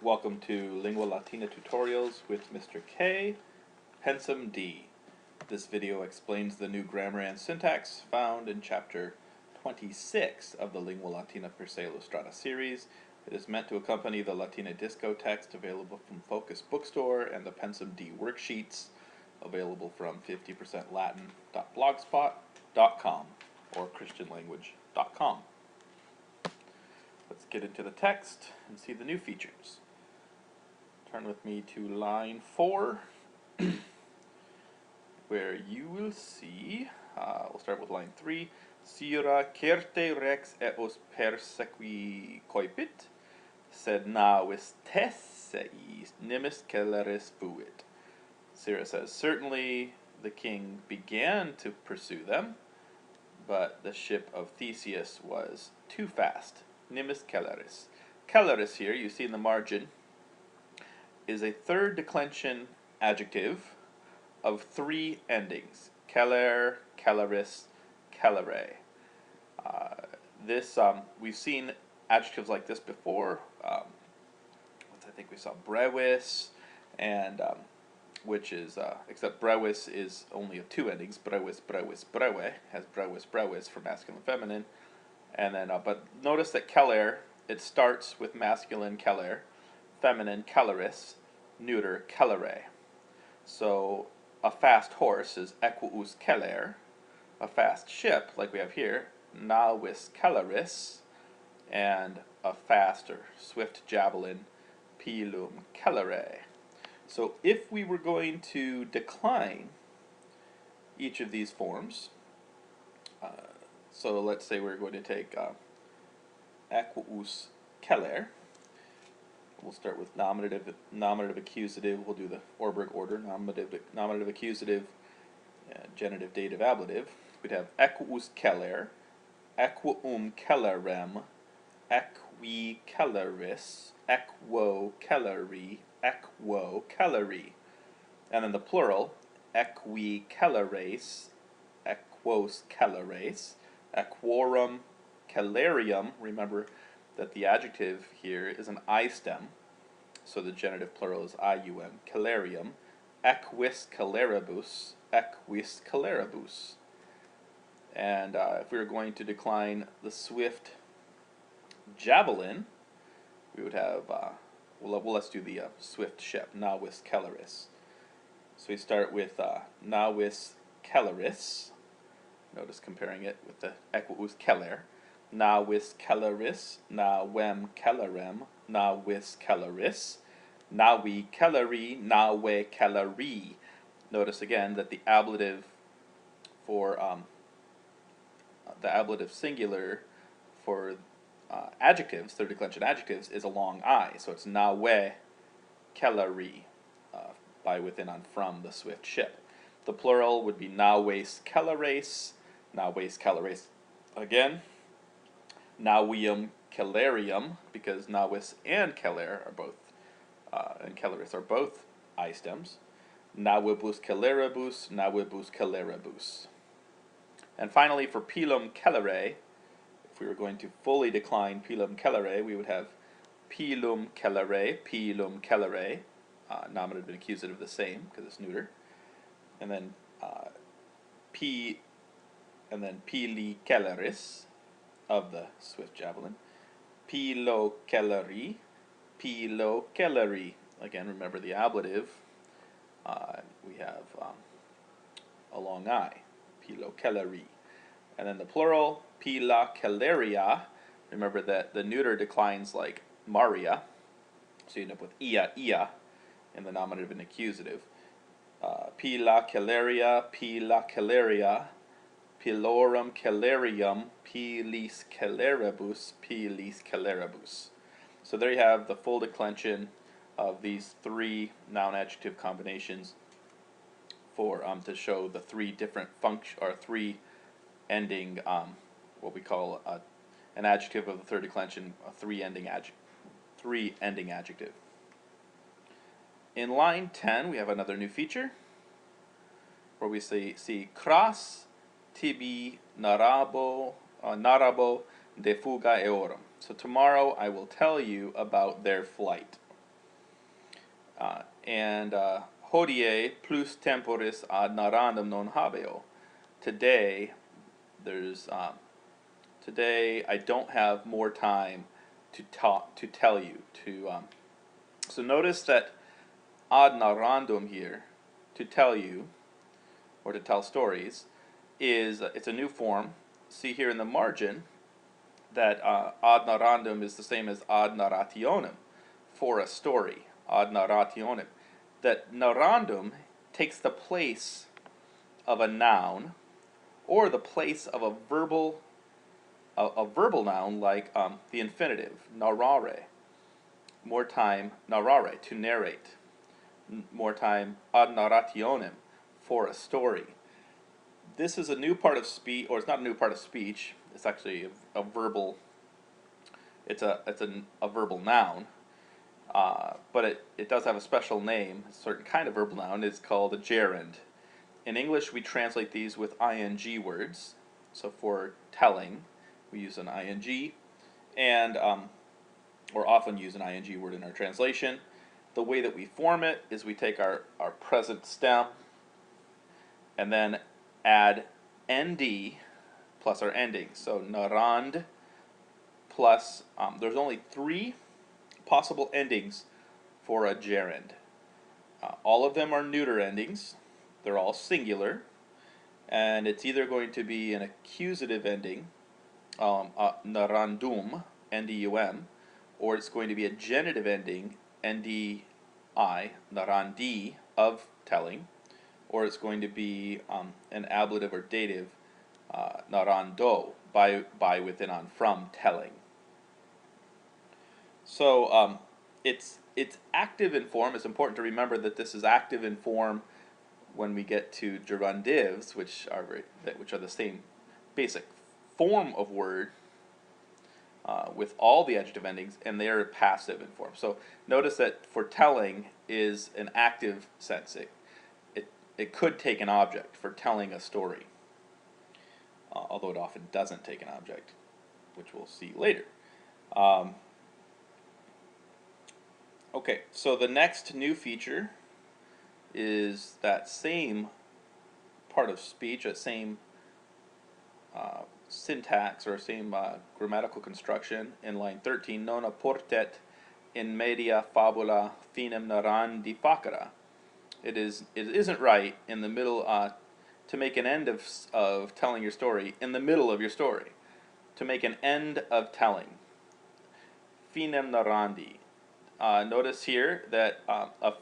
Welcome to Lingua Latīna tutorials with Mr. K, Pensum D. This video explains the new grammar and syntax found in chapter 26 of the Lingua Latīna per se Illustrāta series. It is meant to accompany the Latina Disco text available from Focus Bookstore and the Pensum D worksheets available from 50%latin.blogspot.com or christianlanguage.com. Let's get into the text and see the new features. Turn with me to line 4, where you will see, we'll start with line 3, Sira certe rex eos persequi coipit, sed navis tesseis nimis celeris fuit. Sira says, certainly the king began to pursue them, but the ship of Theseus was too fast. Nimis celeris. Celeris here, you see in the margin, is a third declension adjective of 3 endings. Celer, celeris, celere. We've seen adjectives like this before. I think we saw brevis, and which is, except brevis is only of 2 endings. Brevis, brevis, brewe, has brevis, brevis for masculine and feminine. And then, but notice that celer, it starts with masculine celer, feminine celeris, neuter celere. So a fast horse is equus celer, a fast ship, like we have here, navis celeris, and a fast or swift javelin, pilum celere. So if we were going to decline each of these forms, so let's say we're going to take equus celer. We'll start with nominative, accusative. We'll do the Orberg order: nominative, accusative, genitive, dative, ablative. We'd have equus celer, equum celerem, equi celeris, equo celeri, equo celeri. And then the plural: equi celeres, equos celeres, equorum celerium. Remember that the adjective here is an I stem, so the genitive plural is ium, celerium, equis celeribus, equis celeribus. And if we were going to decline the swift javelin, we would have, let's do the swift ship, navis celeris. So we start with navis celeris. Notice comparing it with the equus celer. Navis celeris, navem celerem, navis celeris, navi celeri, nave celeri. Notice again that the ablative for the ablative singular for adjectives, third declension adjectives, is a long I, so it's nave celeri, by, within, on, from the swift ship. The plural would be naves celeres, again. Navium celerium, because navis and celer are both, and celeris are both I stems. Navibus celeribus, navibus celeribus. And finally, for pilum celere, if we were going to fully decline pilum celere, we would have pilum celere, nominative and accusative the same, because it's neuter. And then pili celeris, of the swift javelin. Pilo celeri. Again, remember the ablative. We have a long I. Pilo celeri. And then the plural, pila celeria. Remember that the neuter declines like Maria, so you end up with ia in the nominative and accusative. Pila celeria, pilorum celerium, pilis celeribus. So there you have the full declension of these 3 noun-adjective combinations for to show the 3 different function or 3 ending what we call an adjective of the third declension, a 3 ending adjective. In line 10, we have another new feature where we see cras tibi narabo de fuga eorum. So tomorrow I will tell you about their flight. And hodie plus temporis ad narrandum non habeo. Today, today I don't have more time to tell you. So notice that ad narrandum here, to tell you, or to tell stories, it's a new form. See here in the margin that ad narrandum is the same as ad narrationem, for a story, ad narrationem. That narrandum takes the place of a noun, or the place of a verbal noun, like the infinitive, narrare. More time, narrare, to narrate. More time, ad narrationem, for a story. This is a new part of speech, or it's not a new part of speech. It's actually a verbal. It's a verbal noun, but it does have a special name. A certain kind of verbal noun. It's called a gerund. In English, we translate these with ing words. So for telling, we use an ing, and or often use an ing word in our translation. The way that we form it is we take our present stem and then add nd plus our ending. So narrand plus, there's only 3 possible endings for a gerund. All of them are neuter endings. They're all singular. And it's either going to be an accusative ending, narrandum, ndum, or it's going to be a genitive ending, ndi, narrandi, of telling, or it's going to be an ablative or dative, narrando, by, within, on, from, telling. So it's active in form. It's important to remember that this is active in form when we get to gerundives, which are the same basic form of word with all the adjective endings, and they are passive in form. So notice that for telling is an active sense. It could take an object for telling a story, although it often doesn't take an object, which we'll see later. Okay, so the next new feature is that same part of speech, that same syntax or same grammatical construction in line 13. Non apportet in media fabula finem narrandi facere. It isn't right in the middle to make an end of telling your story in the middle of your story. To make an end of telling. Finem narrandi. Notice here that a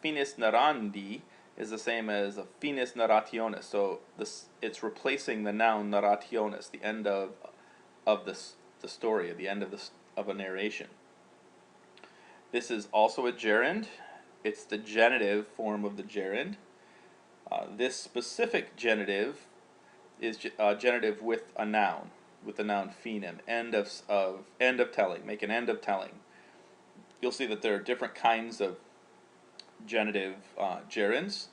finis narrandi is the same as a finis narrationis. So it's replacing the noun narrationis, the end of the story, at the end of a narration. This is also a gerund. It's the genitive form of the gerund. This specific genitive is genitive with a noun, with the noun finem, end of telling. Make an end of telling. You'll see that there are different kinds of genitive gerunds,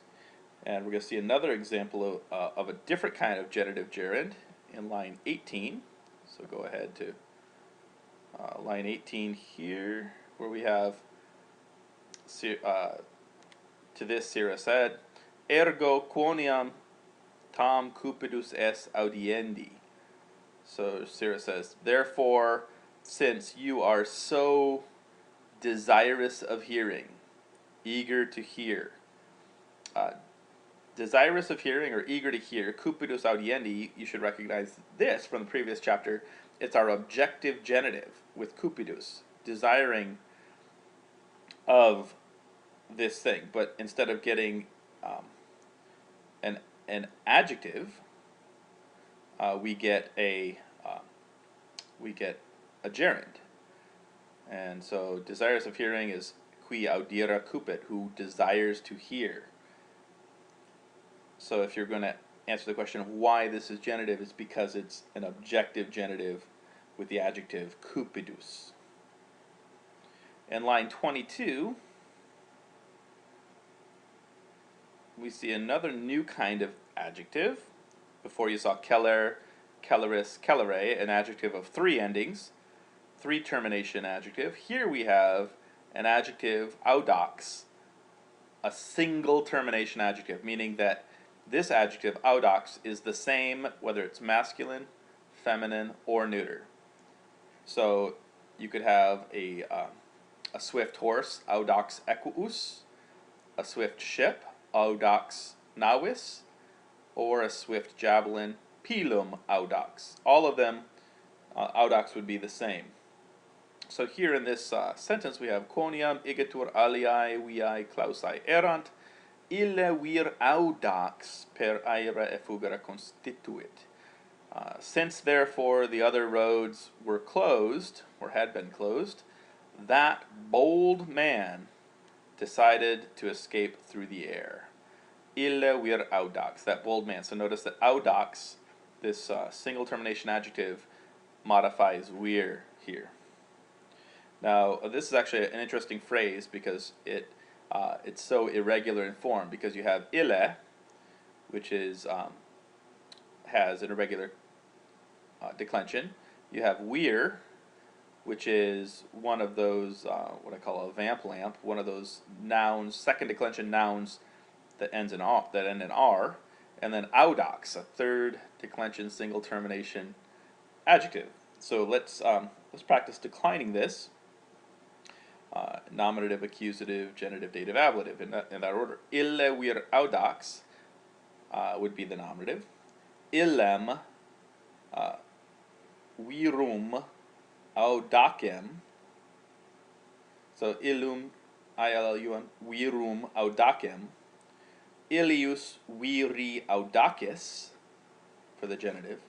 and we're going to see another example of a different kind of genitive gerund in line 18. So go ahead to line 18 here, where we have to this Sira said, ergo quoniam tam cupidus es audiendi. So Sira says, therefore, since you are so desirous of hearing, eager to hear. Desirous of hearing or eager to hear, cupidus audiendi, you should recognize this from the previous chapter. It's our objective genitive with cupidus, desiring of this thing. But instead of getting an adjective, we get a gerund. And so desirous of hearing is qui audira cupit, who desires to hear. So if you're going to answer the question of why this is genitive, it's because it's an objective genitive with the adjective cupidus. In line 22, we see another new kind of adjective. Before you saw keller, kelleris, kellere, an adjective of 3 endings. 3 termination adjective. Here we have an adjective audax a single termination adjective, meaning that this adjective, audax, is the same whether it's masculine, feminine, or neuter. So you could have a swift horse, audax equus, a swift ship, audax navis, or a swift javelin, pilum audax. All of them, audax would be the same. So here in this sentence we have quoniam igitur aliae viae clausae erant, ille vir audax per aera effugera constituit. Since therefore the other roads were closed, or had been closed, that bold man decided to escape through the air. Ille vir audax, that bold man. So notice that audax, this single termination adjective, modifies vir here. Now, this is actually an interesting phrase because it's so irregular in form, because you have ille, which is has an irregular declension. You have vir, which is one of those what I call a vamp lamp, one of those nouns, second declension nouns that end in R, and then audax, a third declension single termination adjective. So let's practice declining this. Nominative, accusative, genitive, dative, ablative in that order. Ille vir audax would be the nominative. Illem virum audacem. So illum, illum, virum audacem. Illius viri audacis for the genitive.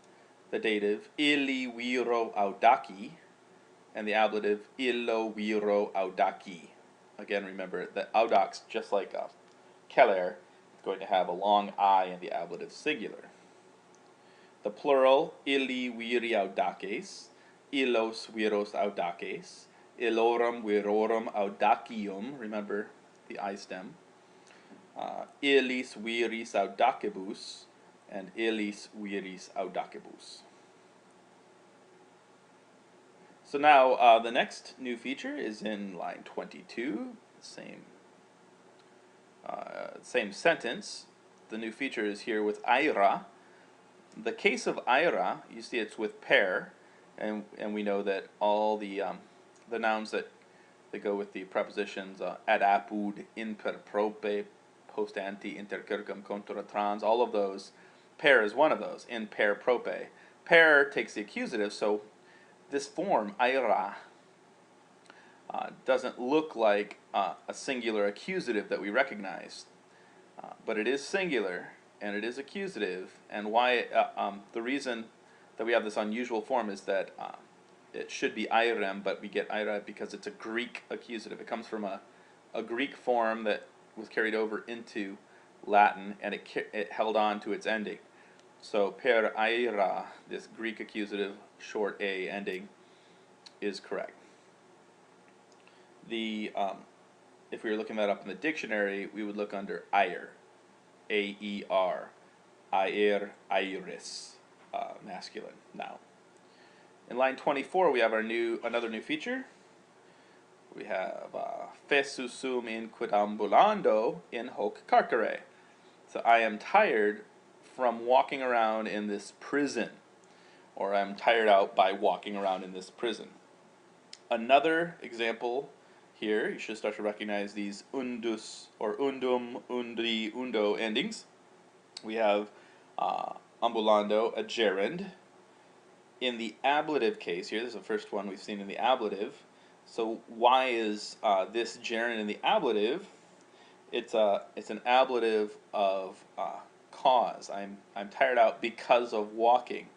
The dative, illi viro audaci. And the ablative, illo viro audaci. Again, remember that audax, just like keller, is going to have a long I in the ablative singular. The plural, illi viri audaces, illos viros audaces, illorum virorum audacium, remember the I stem, illis viris audacibus, and illis viris audacibus. So now the next new feature is in line 22, same sentence. The new feature is here with aira. The case of aira, you see it's with per, and we know that all the nouns that go with the prepositions ad apud, in per prope, post ante, inter circum, contra trans, all of those, per is one of those, in per prope. Per takes the accusative, so this form, aira, doesn't look like a singular accusative that we recognize, but it is singular and it is accusative. And why? The reason that we have this unusual form is that it should be airem, but we get aira because it's a Greek accusative. It comes from a Greek form that was carried over into Latin, and it held on to its ending. So per aira, this Greek accusative, short a ending, is correct. If we were looking that up in the dictionary, we would look under aer, A-E-R, aer, iris, masculine noun. In line 24, we have another new feature. We have fessus sum in quid ambulando in hoc carcere. So I am tired from walking around in this prison, or I'm tired out by walking around in this prison. Another example here, you should start to recognize these undus or undum, undi, undo endings. We have ambulando, a gerund. In the ablative case here, this is the first one we've seen in the ablative. So why is this gerund in the ablative? It's an ablative of cause. I'm tired out because of walking.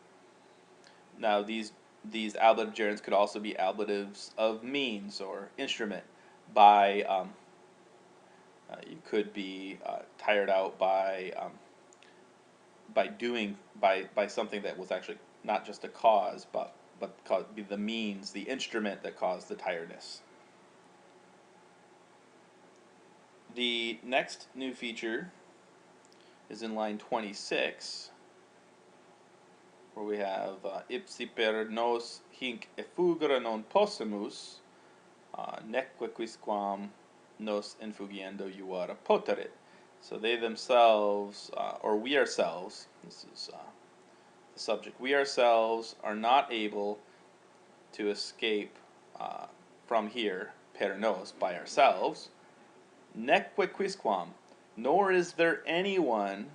Now these ablative gerunds could also be ablatives of means or instrument. By you could be tired out by something that was actually not just a cause, but be the means, the instrument that caused the tiredness. The next new feature is in line 26, where we have ipsi per nos hinc effugere non possumus, neque quisquam nos infugiendo iuara poterit. So they themselves, or we ourselves, this is the subject, we ourselves are not able to escape from here, per nos, by ourselves, neque quisquam, nor is there anyone,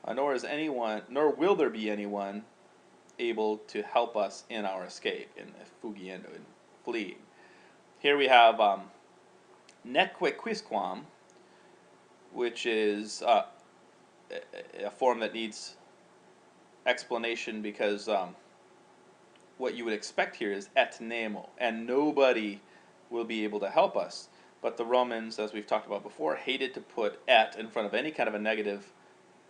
nor will there be anyone able to help us in our escape, in fugiendo, in fleeing. Here we have neque quisquam, which is a form that needs explanation because what you would expect here is et nemo, and nobody will be able to help us. But the Romans, as we've talked about before, hated to put et in front of any kind of a negative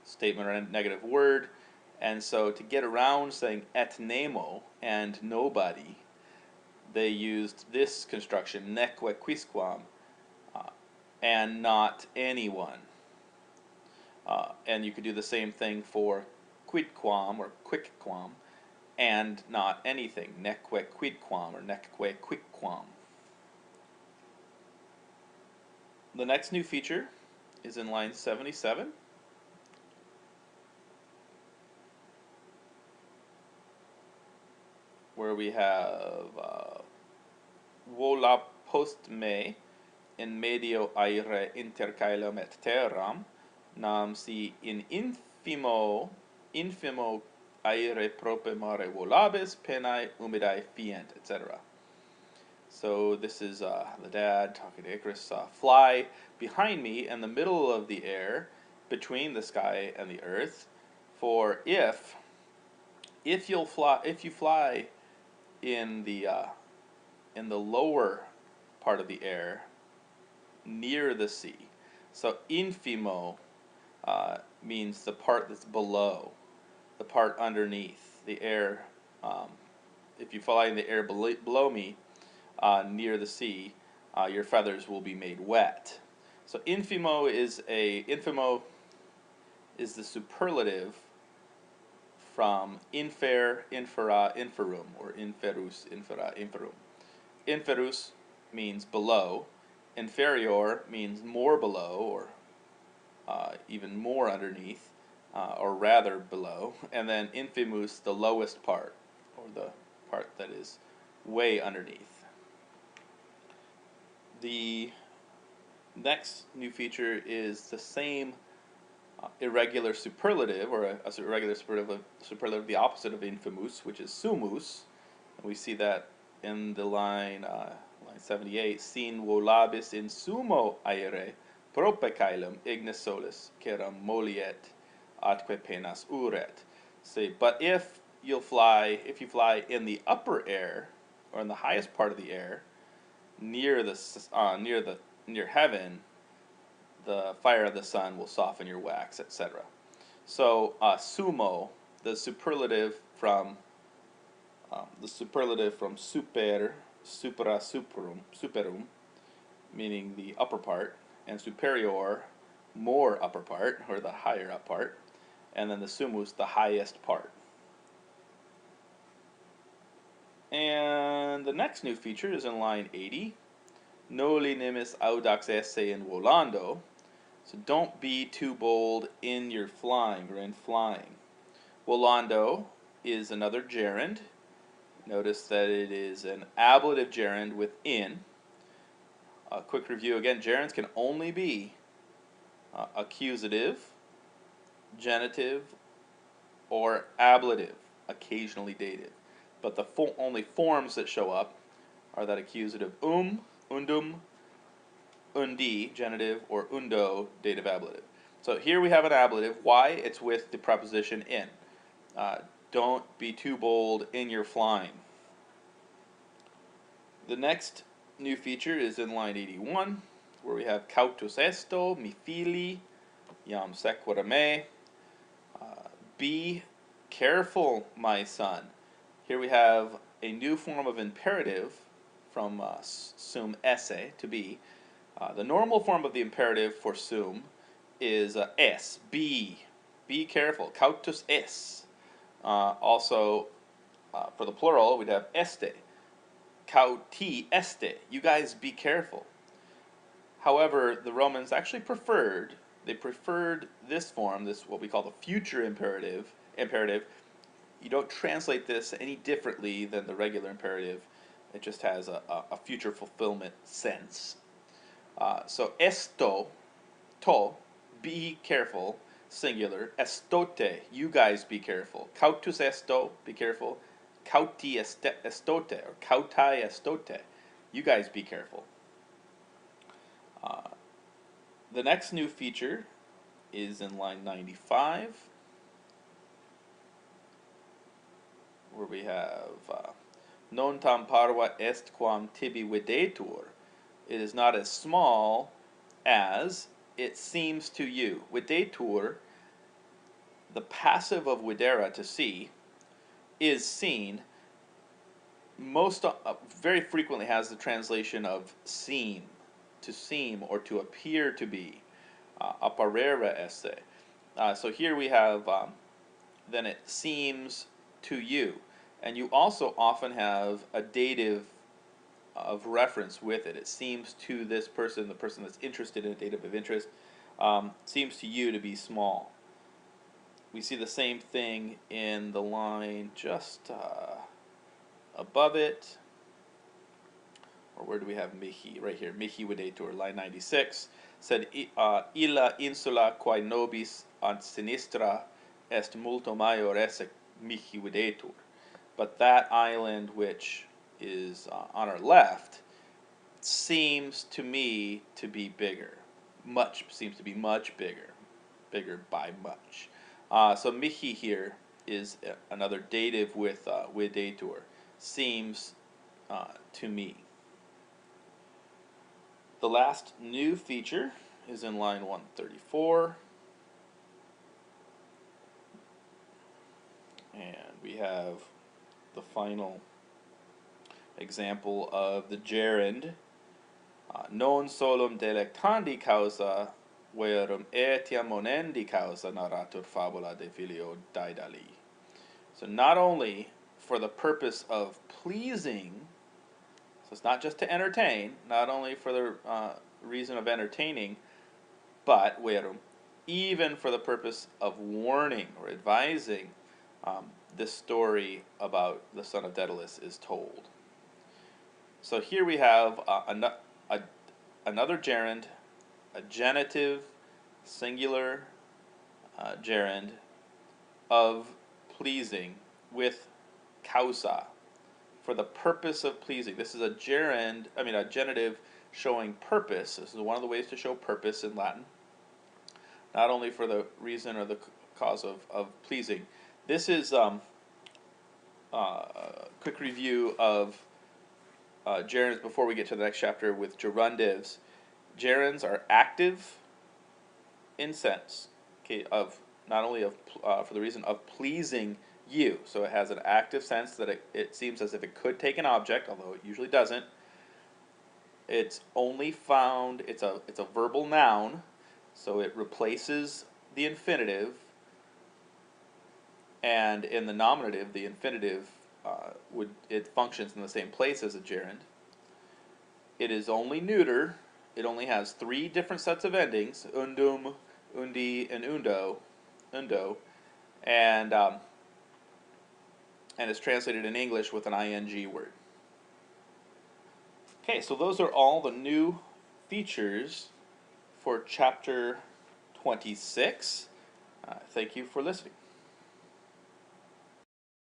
statement or a negative word, and so to get around saying et nemo and nobody, they used this construction, neque quisquam, and not anyone. And you could do the same thing for quidquam or quicquam, and not anything, neque quidquam or neque quicquam. The next new feature is in line 77. Where we have vola post me in medio aere inter caelum et terram, nam si in infimo aere prope mare volabis, penae humidae fient, etc. So this is the dad talking to Icarus, fly behind me in the middle of the air, between the sky and the earth, for if you fly in the lower part of the air, near the sea. So infimo means the part that's below, the part underneath the air. If you fly in the air below me, near the sea, your feathers will be made wet. So infimo is the superlative from infer, infera, inferum, or inferus, infera, inferum. Inferus means below, inferior means more below, or even more underneath, or rather below, and then infimus, the lowest part, or the part that is way underneath. The next new feature is the same irregular superlative, or a irregular superlative, the opposite of infimus, which is sumus. And we see that in the line 78, sin volabis in sumo aere prope caelum ignis solis ceram moliet atque penas uret. Say, but if you fly in the upper air, or in the highest part of the air, near heaven, the fire of the sun will soften your wax, etc. So sumo, the superlative from super, supera, superum, meaning the upper part, and superior, more upper part, or the higher up part, and then the sumus, the highest part. And the next new feature is in line 80. Noli nimis audax esse in volando. So don't be too bold in your flying, or in flying. Volando is another gerund. Notice that it is an ablative gerund with in. A quick review again, gerunds can only be accusative, genitive, or ablative, occasionally dative. But the only forms that show up are that accusative undum, undi, genitive, or undo, dative ablative. So here we have an ablative. Why? It's with the preposition in. Don't be too bold in your flying. The next new feature is in line 81, where we have cautus esto, mi fili, iam sequere me. Be careful, my son. Here we have a new form of imperative from sum esse, to be. The normal form of the imperative for sum is es, be careful, cautus es. Also, for the plural, we'd have este, cauti este, you guys be careful. However, the Romans actually preferred this form, this what we call the future imperative. You don't translate this any differently than the regular imperative. It just has a future fulfillment sense. So esto, to, be careful, singular. Estote, you guys be careful. Cautus esto, be careful. Cauti estote, or cautai estote, you guys be careful. The next new feature is in line 95, where we have non tam parva est quam tibi videtur. It is not as small as it seems to you. Videtur, the passive of videra, to see, is seen. Very frequently has the translation of seem, to seem, or to appear to be. Apparere esse. So here we have, then it seems to you. And you also often have a dative of reference with it. It seems to this person, the person that's interested in a dative of interest, seems to you to be small. We see the same thing in the line just above it. Or where do we have mihi? Right here, mihi videtur, line 96. Said, illa insula quae nobis ant sinistra est multo maior esse mihi videtur. But that island which is on our left seems to me to be bigger. Seems to be much bigger. Bigger by much. So mihi here is another dative with videtur. Seems to me. The last new feature is in line 134. And we have the final example of the gerund. Non solum delectandi causa, verum etiam monendi causa narratur fabula de filio Daedali. So not only for the purpose of pleasing, so it's not just to entertain, not only for the reason of entertaining, but verum, even for the purpose of warning or advising, this story about the son of Daedalus is told. So here we have another gerund, a genitive, singular gerund of pleasing with causa, for the purpose of pleasing. This is a genitive showing purpose. This is one of the ways to show purpose in Latin. Not only for the reason or the cause of pleasing. This is a quick review of gerunds before we get to the next chapter with gerundives. Gerunds are active in sense, okay, of not only of for the reason of pleasing you. So it has an active sense that it seems as if it could take an object, although it usually doesn't. It's only found, it's a verbal noun, so it replaces the infinitive, and in the nominative, the infinitive it functions in the same place as a gerund. It is only neuter. It only has 3 different sets of endings: undum, undi, and undo, and it's translated in English with an ing word. Okay, so those are all the new features for chapter 26. Thank you for listening.